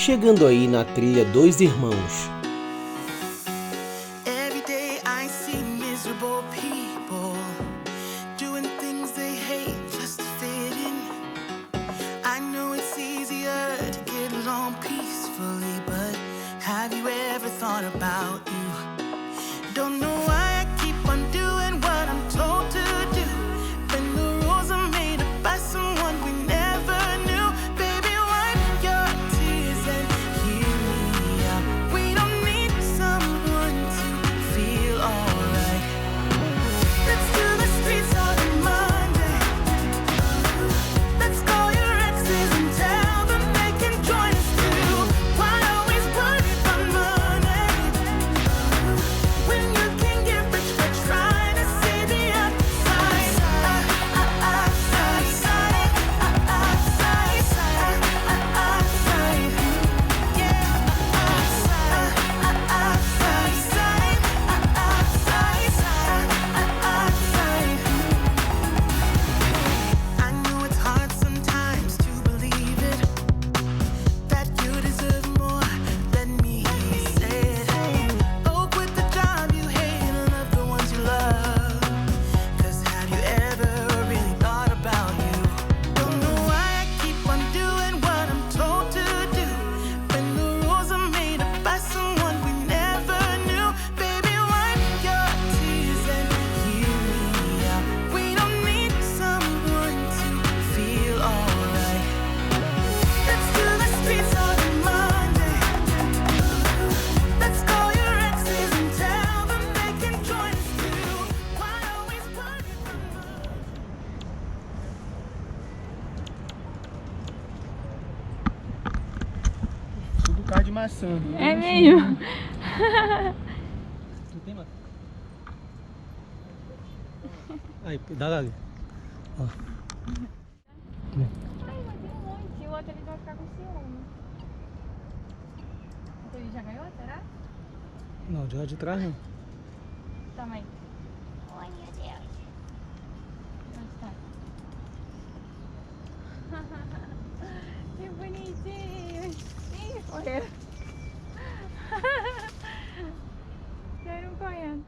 chegando aí na trilha dos Irmãos. De maçã. É mesmo? Não tem maçã? Aí, dá ali. Ó. Ai, mas tem um monte. O outro ele vai ficar com ciúme. Então ele já ganhou, será? Não, de lá de trás não. Também. Ai, meu Deus. Onde tá? Que bonitinho. Ih, correram. Saíram correndo.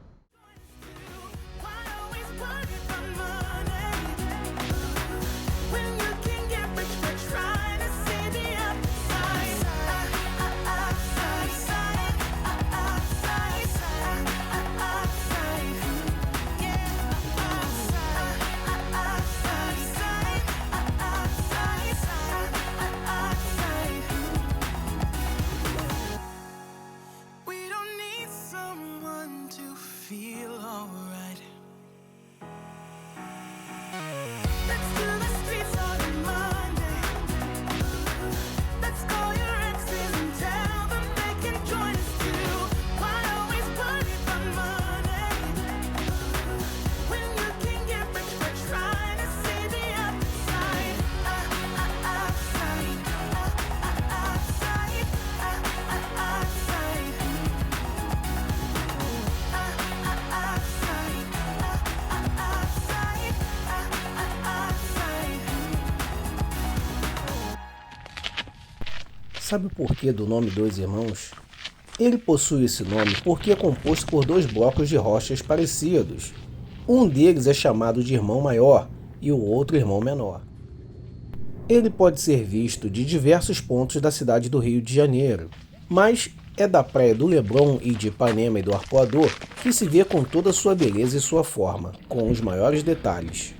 Sabe o porquê do nome Dois Irmãos? Ele possui esse nome porque é composto por dois blocos de rochas parecidos. Um deles é chamado de irmão maior e o outro irmão menor. Ele pode ser visto de diversos pontos da cidade do Rio de Janeiro, mas é da praia do Leblon e de Ipanema e do Arpoador que se vê com toda a sua beleza e sua forma, com os maiores detalhes.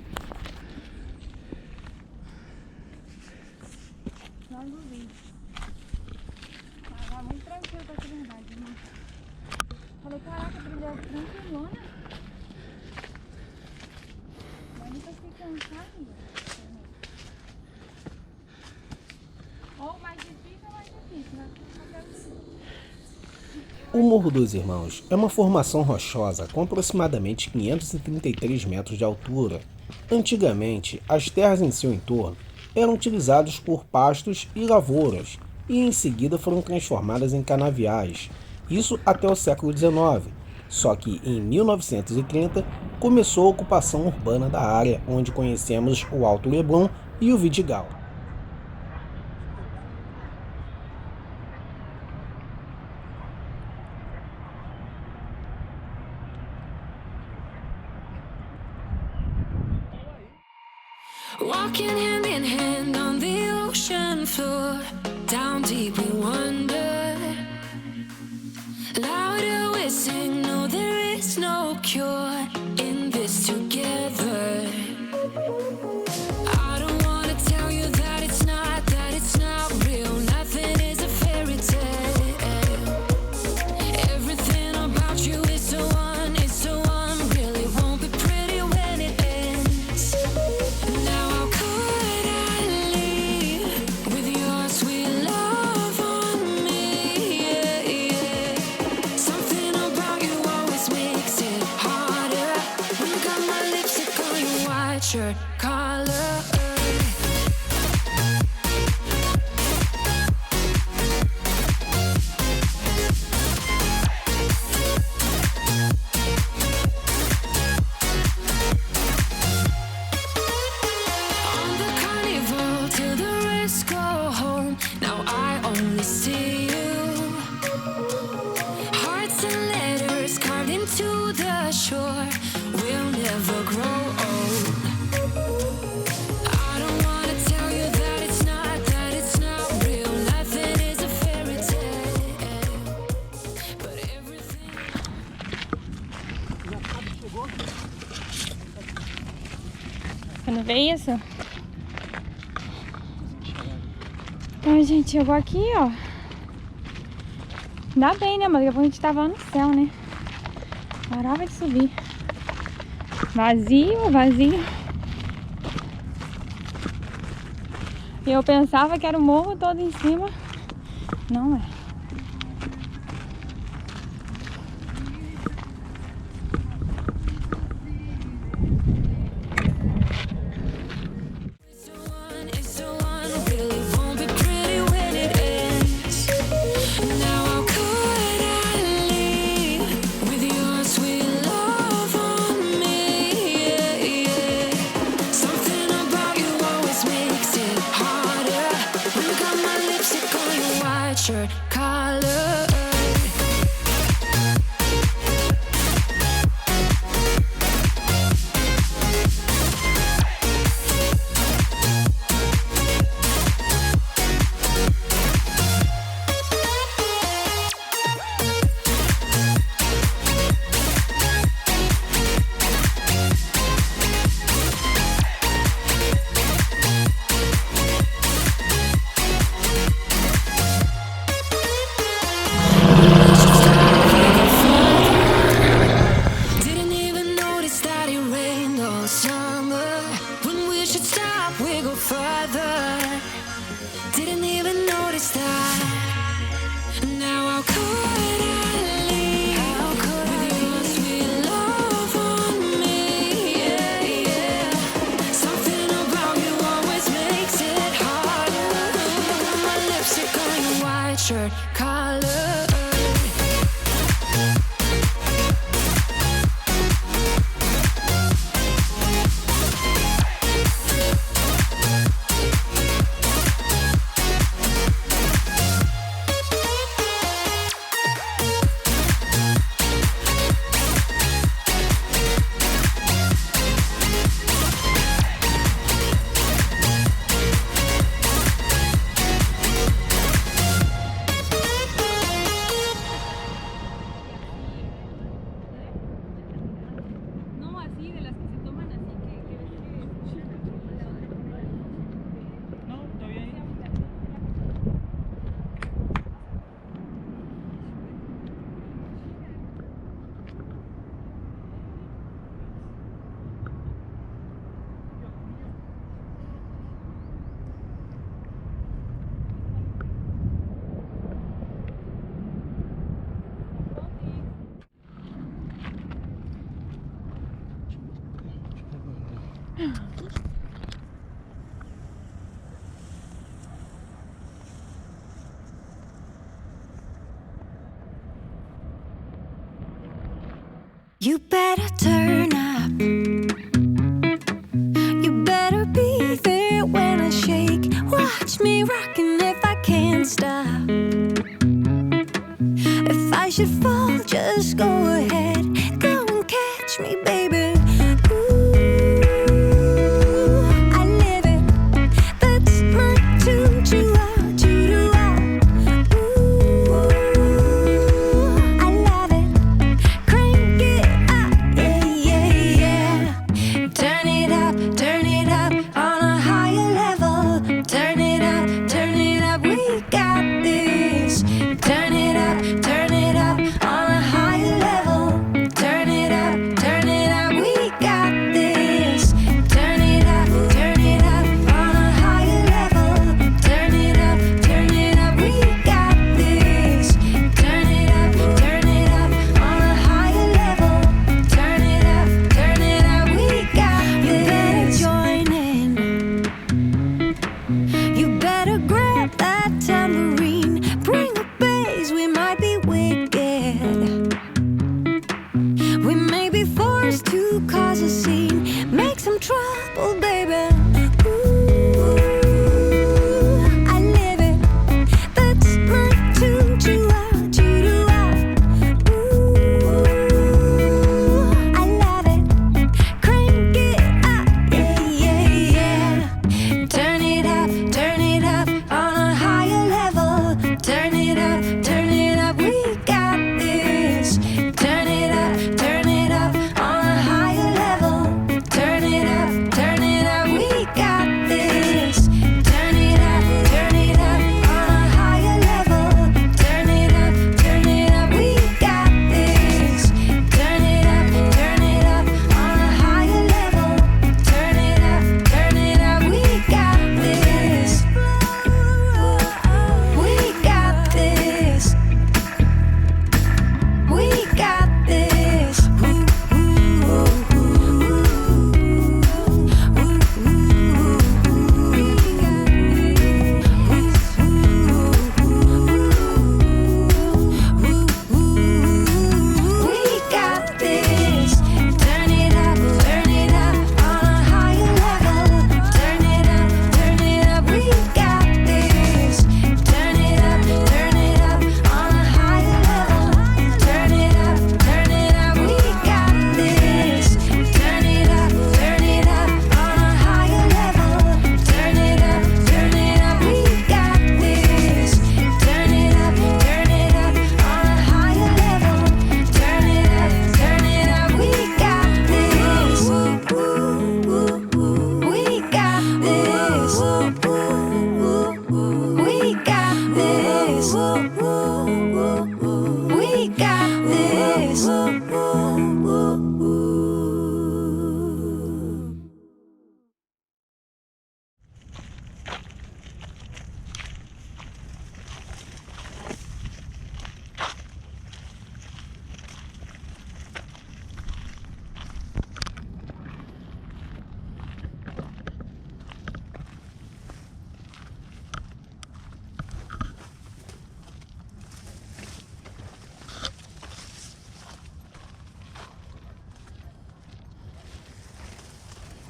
Falei, caraca, trilha tranquilona. Mas nunca fiquei cansada. Ou mais difícil ou mais difícil, né? O Morro dos Irmãos é uma formação rochosa com aproximadamente 533 metros de altura. Antigamente, as terras em seu entorno eram utilizadas por pastos e lavouras e em seguida foram transformadas em canaviais, isso até o século XIX. Só que em 1930 começou a ocupação urbana da área, onde conhecemos o Alto Leblon e o Vidigal. Walking hand in hand on the ocean floor, down deep we wander. Louder we sing, no there is no cure in this together. I don't wanna tell you that it's not real. Nothing is a fairy tale. Everything about you is so unreal. It won't be pretty when it ends. Now how could I leave with your sweet love on me? Yeah, yeah. Something about you always makes it harder. When you got my lipstick on your white shirt collar. On the carnival till the rest go home. Now I only see you. Hearts and letters carved into the shore. We'll never grow old. I don't wanna tell you that it's not real. Nothing is a fairy tale. But everything. Você não vê isso? Ai, gente, chegou aqui, ó. Ainda bem, né? Mas daqui a pouco a gente tava lá no céu, né? Parava de subir. Vazio, vazio. E eu pensava que era o morro todo em cima. Não é. It's so unreal. It won't be pretty when it ends. Now how could I leave with your sweet love on me? Yeah, yeah. Something about you always makes it harder. When you got my lipstick on your white shirt collar. Didn't even notice that it rained all summer. When we should stop, we go further. Didn't even notice that. Now how could I leave with your sweet love on me? Yeah, yeah. Something about you always makes it harder. Got my lipstick on your white shirt collar. No así, de las que se toman así, que ves No, todavía hay. You better turn up. You better be there when I shake. Watch me rockin' if I can't stop. If I should fall, just go ahead. Go and catch me, baby. Ooh, I live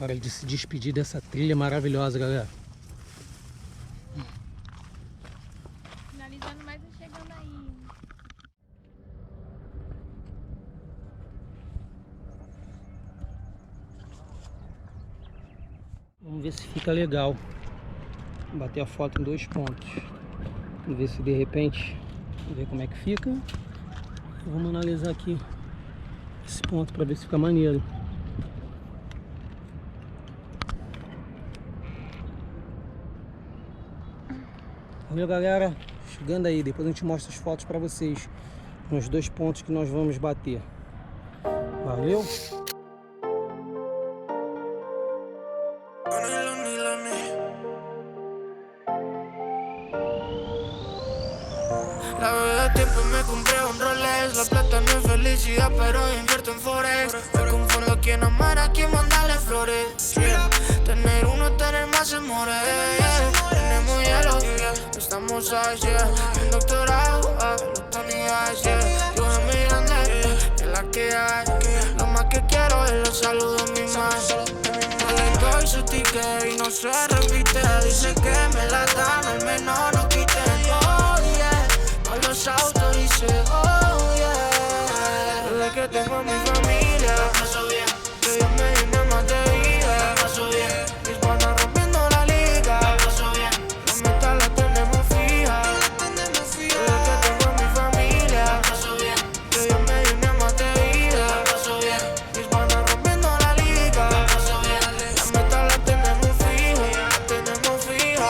Hora de se despedir dessa trilha maravilhosa, galera. Finalizando mais um chegando aí. Vamos ver se fica legal. Bater a foto em 2 pontos. Vamos ver se de repente, vamos ver como é que fica. Vamos analisar aqui esse ponto para ver se fica maneiro. Valeu, galera, chegando aí, depois a gente mostra as fotos para vocês nos 2 pontos que nós vamos bater. Valeu! La verdad tiempo me compré un Rolex. La plata no es felicidad, pero invierto en Forex. Me confundo a quien amar, a quien mandarle flores. Yeah. Tener uno, tener más amores. Yeah. Tenemos hielo, yeah. Estamos allá. Un doctorado, la oportunidad, yeah. Yo es mi grande, es la que hay. Lo más que quiero es los saludos de mi madre. No le doy su ticket y no se repite. Dice que me la dan, al menos no quiten. Los autos dice, oh yeah. Desde que tengo a mi familia, paso bien. Que Dios me llene más de vida, paso bien. Mis panas rompiendo la liga, paso bien. La meta la tenemos fija. Desde que tengo a mi familia, paso bien. Que Dios me llene más de vida, paso bien. Mis panas rompiendo la liga, paso bien. La meta la tenemos fija, la tenemos fija.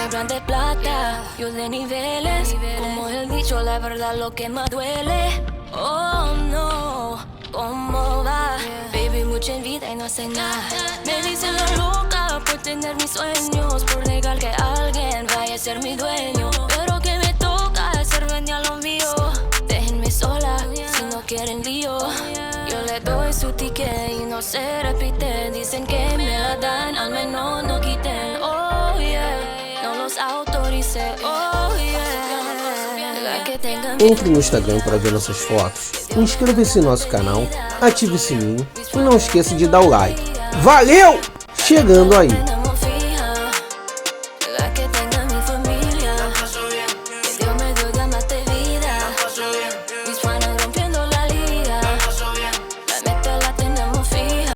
Hablan de plata, yo de niveles. Como el dicho, la verdad lo que más duele. Oh no, ¿cómo va? Baby, mucha envidia y no hace nada. Me dicen la loca por tener mis sueños, por negar que alguien vaya a ser mi dueño. Pero que me toca hacer venir a lo mío. Déjenme sola si no quieren lío. Yo le doy su ticket y no se repite. Dicen que me la dan, al menos no quiten. Oh yeah, no los autorice. Oh yeah. Entre no Instagram para ver nossas fotos, inscreva-se no nosso canal, ative o sininho e não esqueça de dar o like. Valeu! Chegando aí!